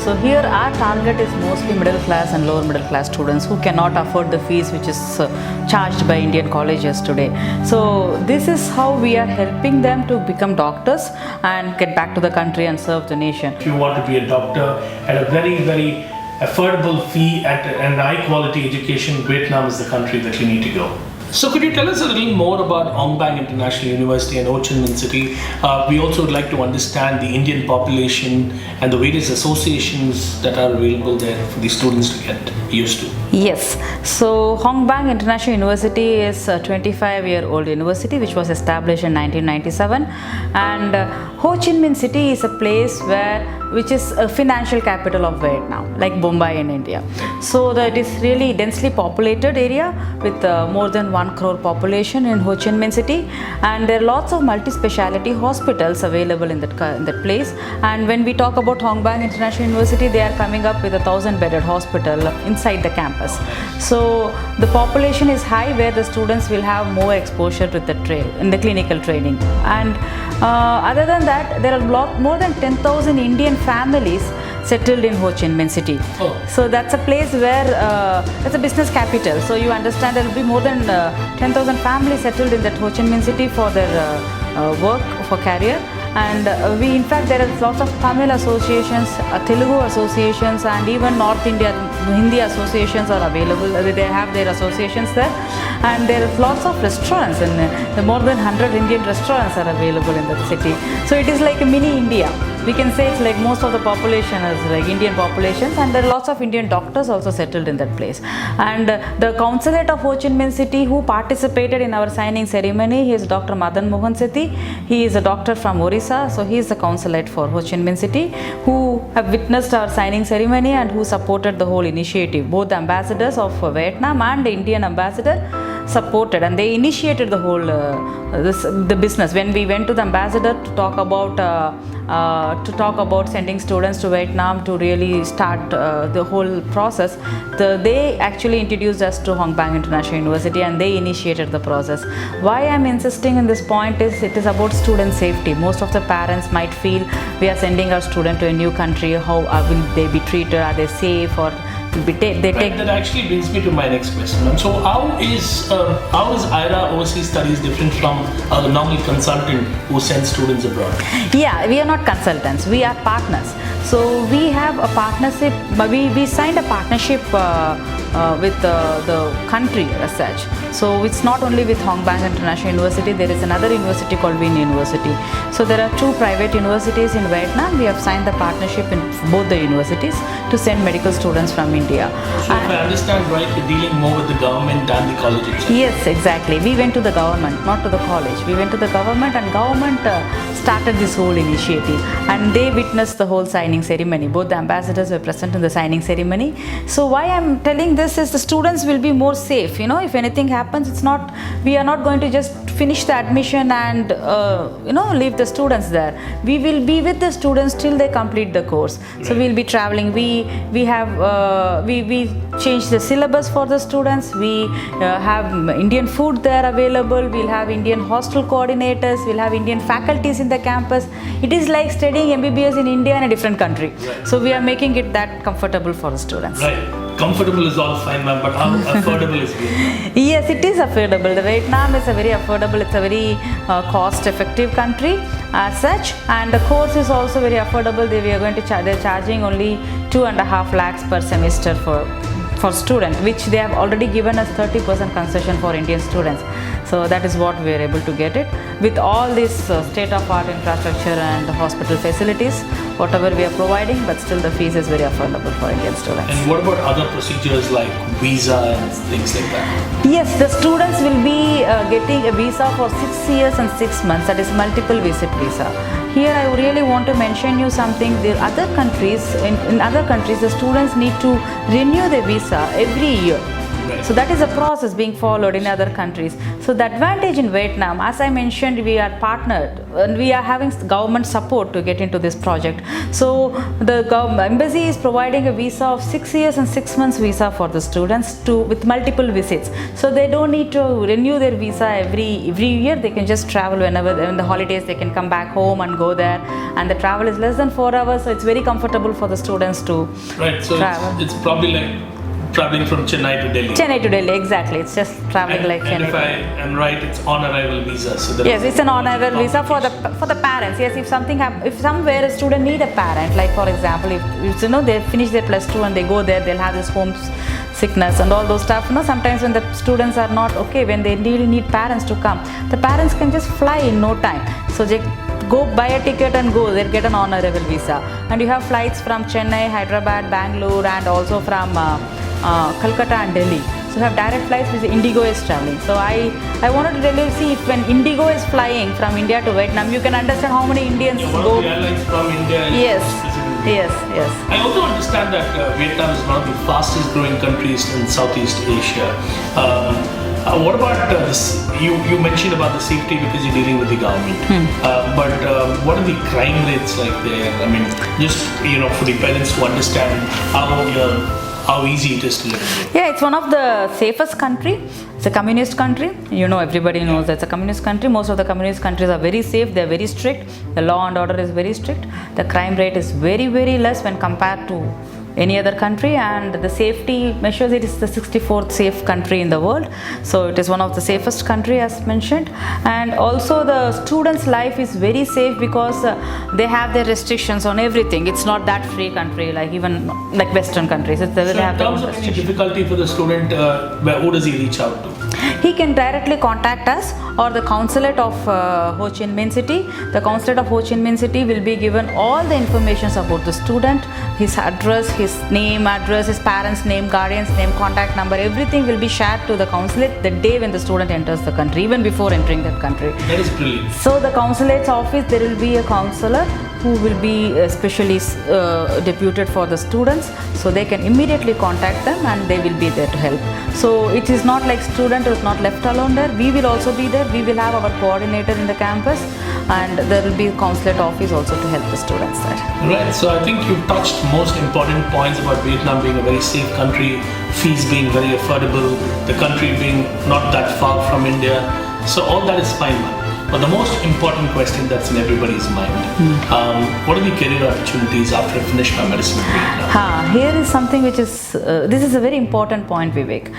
So here our target is mostly middle class and lower middle class students who cannot afford the fees which is charged by Indian colleges today. So this is how we are helping them to become doctors and get back to the country and serve the nation. If you want to be a doctor at a very, very affordable fee at and high quality education, Vietnam is the country that you need to go. So could you tell us a little more about Ong Bang International University and Ho Chi Minh City? We also would like to understand the Indian population and the various associations that are available there for the students to get used to. Yes, so Ong Bang International University is a 25-year-old university which was established in 1997, and Ho Chi Minh City is a place which is a financial capital of Vietnam, like Mumbai in India. So that is really densely populated area with more than 1 crore population in Ho Chi Minh City, and there are lots of multi-speciality hospitals available in that place. And when we talk about Ong Bang International University, they are coming up with a 1,000-bedded hospital inside the campus. So the population is high, where the students will have more exposure to in the clinical training. And other than that, there are more than 10,000 Indian families settled in Ho Chi Minh City. Oh. So that's a place where it's a business capital. So you understand there will be more than 10,000 families settled in that Ho Chi Minh City for their work, for career. And in fact, there are lots of Tamil associations, Telugu associations, and even North India Hindi associations are available. They have their associations there, and there are lots of restaurants, and more than 100 Indian restaurants are available in that city. So it is like a mini India. We can say it's like most of the population is like Indian populations, and there are lots of Indian doctors also settled in that place. And the consulate of Ho Chi Minh City who participated in our signing ceremony, he is Dr. Madan Mohan Sethi. He is a doctor from Orissa, so he is the consulate for Ho Chi Minh City who have witnessed our signing ceremony and who supported the whole initiative. Both the ambassadors of Vietnam and the Indian ambassador supported, and they initiated the whole the business. When we went to the ambassador to talk about sending students to Vietnam to really start the whole process, they actually introduced us to Ong Bang International University, and they initiated the process. Why I am insisting in this point is it is about student safety. Most of the parents might feel we are sending our student to a new country, how will they be treated, are they safe, or That actually brings me to my next question. And so how is IRA Overseas Studies different from a normal consultant who sends students abroad? Yeah, we are not consultants, we are partners. So we have a partnership, we signed a partnership with the country as such. So it's not only with Ong Bang International University, there is another university called Win University. So there are 2 private universities in Vietnam. We have signed the partnership in both the universities to send medical students from India. So if I understand right, you're dealing more with the government than the colleges. Yes, exactly. We went to the government, not to the college. We went to the government, and government started this whole initiative, and they witnessed the whole signing ceremony. Both the ambassadors were present in the signing ceremony. So why I'm telling this is the students will be more safe. If anything happens, we are not going to just finish the admission and leave the students there. We will be with the students till they complete the course. So we'll be traveling. We change the syllabus for the students. We have Indian food there available. We'll have Indian hostel coordinators. We'll have Indian faculties in the campus. It is like studying MBBS in India in a different country. Right. So we are making it that comfortable for the students. Right. Comfortable is all fine, ma'am, but how affordable is Vietnam? Yes, it is affordable. The Vietnam is a very affordable, it's a very cost-effective country as such, and the course is also very affordable. They're charging only 2.5 lakhs per semester for student, which they have already given us 30% concession for Indian students. So that is what we are able to get it with all this state-of-art infrastructure and hospital facilities, whatever we are providing, but still the fees is very affordable for Indian students. And what about other procedures like visa and things like that? Yes, the students will be getting a visa for 6 years and 6 months, that is multiple visit visa. Here I really want to mention you something. In other countries, the students need to renew their visa every year. Right. So that is a process being followed in other countries. So the advantage in Vietnam, as I mentioned, we are partnered and we are having government support to get into this project. So the embassy is providing a visa of 6 years and 6 months visa for the students with multiple visits. So they don't need to renew their visa every year. They can just travel whenever in the holidays. They can come back home and go there, and the travel is less than 4 hours. So it's very comfortable for the students to Right. So travel. it's probably like traveling from Chennai to Delhi. Chennai to Delhi, exactly. It's just traveling like And Chennai. if I am right, it's on arrival visa. So there Yes, is it's an no on-arrival visa for complication. the parents. Yes, if something if somewhere a student need a parent, like for example, if you know they finish their +2 and they go there, they'll have this home sickness and all those stuff. You know, sometimes when the students are not okay, when they really need parents to come, the parents can just fly in no time. So they go buy a ticket and go. They'll get an on-arrival visa. And you have flights from Chennai, Hyderabad, Bangalore, and also from Calcutta and Delhi. So you have direct flights with Indigo is traveling. So I wanted to tell you, see, if when Indigo is flying from India to Vietnam, you can understand how many Indians Yeah, one go. of the airlines from India is Yes, specifically- yes. I also understand that Vietnam is one of the fastest growing countries in Southeast Asia. What about this? You mentioned about the safety because you're dealing with the government. But what are the crime rates like there? I mean, just for the parents to understand how easy it is to live in Vietnam. Yeah, it's one of the safest country. It's a communist country. Everybody knows that's a communist country. Most of the communist countries are very safe. They're very strict. The law and order is very strict. The crime rate is very, very less when compared to any other country, and the safety measures, it is the 64th safe country in the world. So it is one of the safest country as mentioned. And also the students' life is very safe because they have their restrictions on everything. It's not that free country like even like Western countries. They So have in their own terms of any restrictions. difficulty for the student, who does he reach out to? He can directly contact us or the consulate of Ho Chi Minh City. The consulate of Ho Chi Minh City will be given all the information about the student, his address, his name, address, his parents' name, guardian's name, contact number. Everything will be shared to the consulate the day when the student enters the country, even before entering that country. That is brilliant. So the consulate's office, there will be a counselor who will be specially deputed for the students, so they can immediately contact them and they will be there to help. So it is not like student is not left alone there. We will also be there. We will have our coordinator in the campus, and there will be a consulate office also to help the students there. Right, so I think you've touched most important points about Vietnam being a very safe country, fees being very affordable, the country being not that far from India. So all that is fine, man. But the most important question that's in everybody's mind, what are the career opportunities after I finish my medicine in Vietnam? Here is something which is, this is a very important point, Vivek.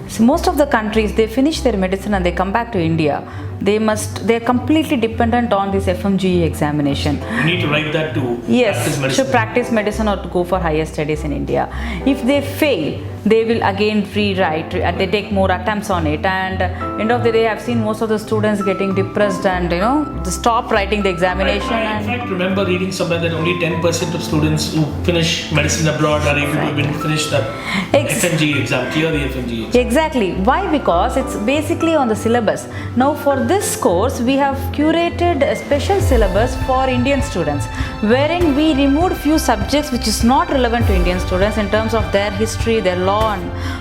So most of the countries, they finish their medicine and they come back to India. They're completely dependent on this FMGE examination. You need to write that to Yes, practice to medicine. practice medicine or to go for higher studies in India. If they fail, they will again rewrite and they take more attempts on it. And end of the day, I've seen most of the students getting depressed and they stop writing the examination. I in And fact remember reading somewhere that only 10% of students who finish medicine abroad are able to even finish that FMG exam, clear the FMG exam. Exactly. Why? Because it's basically on the syllabus. Now for this course, we have curated a special syllabus for Indian students, wherein we removed few subjects which is not relevant to Indian students in terms of their history, their law,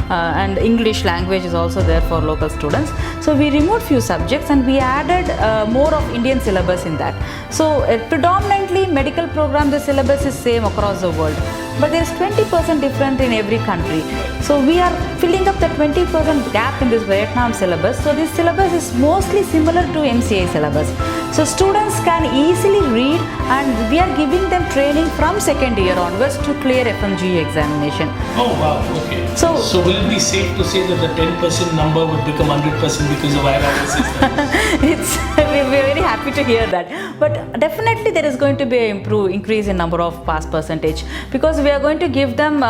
and English language is also there for local students. So we removed few subjects and we added more of Indian syllabus in that. So predominantly medical program, the syllabus is same across the world, but there's 20% different in every country. So we are filling up the 20% gap in this Vietnam syllabus. So this syllabus is mostly similar to MCA syllabus. So students can easily read, and we are giving them training from second year onwards to clear FMGE examination. Oh wow, okay. So- So will it be safe to say that the 10% number would become 100% because of IRCS? We're very happy to hear that. But definitely there is going to be an increase in number of pass percentage, because we are going to give them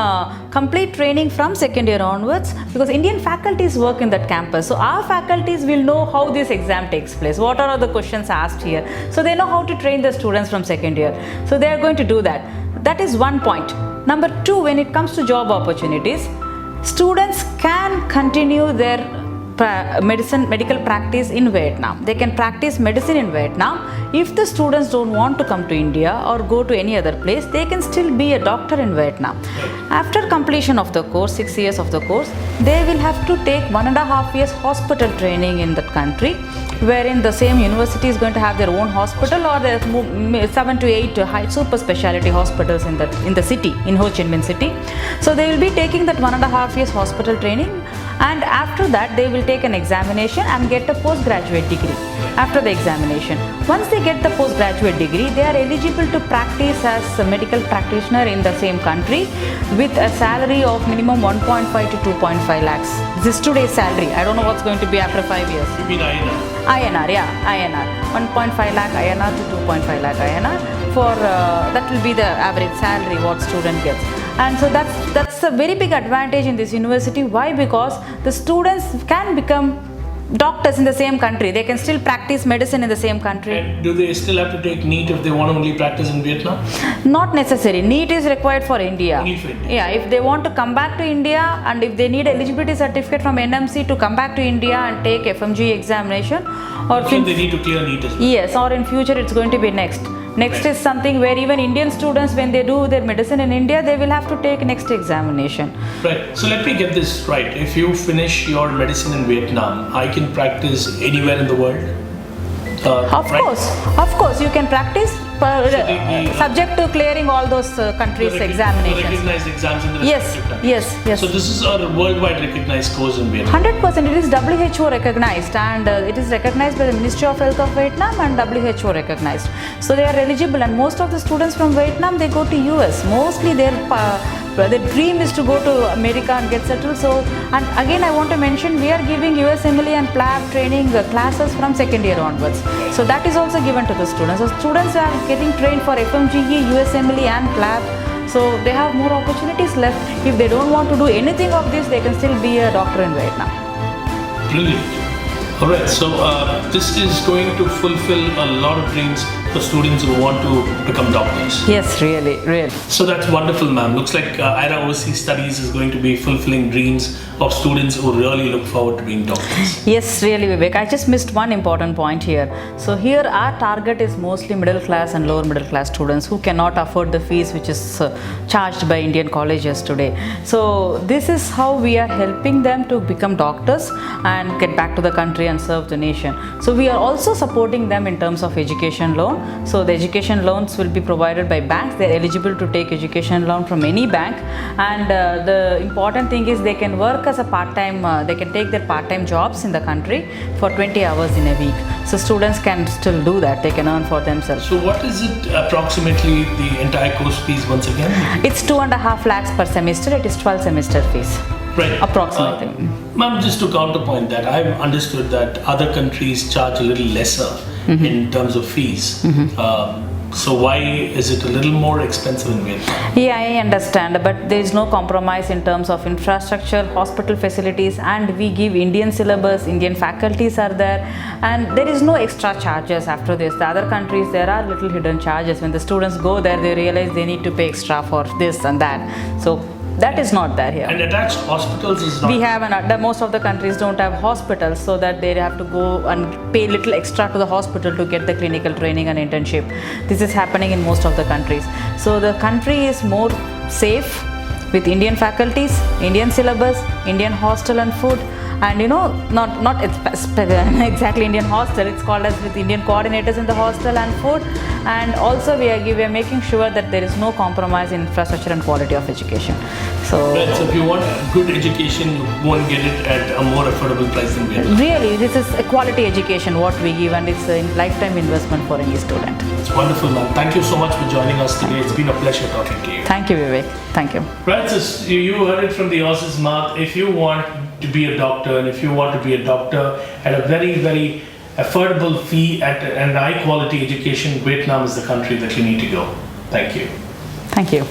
complete training from second year onwards, because Indian faculties work in that campus. So our faculties will know how this exam takes place, what are the questions asked here. So they know how to train the students from second year. So they are going to do that. That is one point. Number two, when it comes to job opportunities, students can continue their medical practice in Vietnam. They can practice medicine in Vietnam if the students don't want to come to India or go to any other place, they can still be a doctor in Vietnam. After completion of the course, 6 years of the course, they will have to take 1.5 years hospital training in that country, wherein the same university is going to have their own hospital, or there are 7 to 8 high super specialty hospitals in the city, in Ho Chi Minh City. So they will be taking that 1.5 years hospital training, and after that they will take an examination and get a postgraduate degree. After the examination, once they get the postgraduate degree, they are eligible to practice as a medical practitioner in the same country with a salary of minimum 1.5 to 2.5 lakhs. This is today's salary. I don't know what's going to be after 5 years. You mean INR? INR, yeah, INR. 1.5 lakh INR to 2.5 lakh INR. For that will be the average salary what student gets. And so that's a very big advantage in this university. Why? Because the students can become doctors in the same country. They can still practice medicine in the same country. And do they still have to take NEET if they want to only practice in Vietnam? Not necessary. NEET is required for India. Only for India. Yeah, if they want to come back to India and if they need eligibility certificate from NMC to come back to India and take FMG examination, or So they need to clear NEET as well. yes, or in future it's going to be next. Next is something where even Indian students, when they do their medicine in India, they will have to take next examination. Right. So let me get this right. If you finish your medicine in Vietnam, I can practice anywhere in the world? Of course, you can practice subject to clearing all those countries' examinations. Recognized exams in the Yes, respective countries. yes. So this is a worldwide recognized course in Vietnam. 100%, it is WHO recognized, and it is recognized by the Ministry of Health of Vietnam and WHO recognized. So they are eligible, and most of the students from Vietnam, they go to US. Mostly their dream is to go to America and get settled. So, and again I want to mention, we are giving USMLE and PLAB training classes from second year onwards. So that is also given to the students. So students are getting trained for FMGE, USMLE and PLAB. So they have more opportunities left. If they don't want to do anything of this, they can still be a doctor in Vietnam. Brilliant. Alright, so this is going to fulfill a lot of dreams for students who want to become doctors. Yes, really. So that's wonderful, ma'am. Looks like IRA Overseas Studies is going to be fulfilling dreams of students who really look forward to being doctors. Yes, really, Vivek. I just missed one important point here. So here our target is mostly middle class and lower middle class students who cannot afford the fees which is charged by Indian colleges today. So this is how we are helping them to become doctors and get back to the country and serve the nation. So we are also supporting them in terms of education loan. So the education loans will be provided by banks. They are eligible to take education loan from any bank, and the important thing is they can work as a part-time, they can take their part-time jobs in the country for 20 hours in a week. So students can still do that. They can earn for themselves. So what is it approximately the entire course fees once again? It's 2.5 lakhs per semester. It is 12 semester fees. Right. Approximately. Ma'am, just to counterpoint that, I've understood that other countries charge a little lesser in terms of fees. So why is it a little more expensive in Vietnam? Yeah, I understand, but there is no compromise in terms of infrastructure, hospital facilities, and we give Indian syllabus, Indian faculties are there, and there is no extra charges after this. The other countries, there are little hidden charges. When the students go there, they realize they need to pay extra for this and that. So that is not there here. And attached hospitals is not. We have most of the countries don't have hospitals, so that they have to go and pay little extra to the hospital to get the clinical training and internship. This is happening in most of the countries. So the country is more safe with Indian faculties, Indian syllabus, Indian hostel and food, and not exactly Indian hostel. It's called as with Indian coordinators in the hostel and food, and also we are making sure that there is no compromise in infrastructure and quality of education. So Right, so if you want good education, you won't get it at a more affordable price than Vietnam. really, this is a quality education what we give, and it's a lifetime investment for any student. It's wonderful, ma'am. Thank you so much for joining us today. It's been a pleasure talking to you. Thank you, Vivek. Thank you. Right, so you heard it from the horse's mouth. If you want to be a doctor, and if you want to be a doctor at a very, very affordable fee at an high quality education, Vietnam is the country that you need to go. Thank you. Thank you.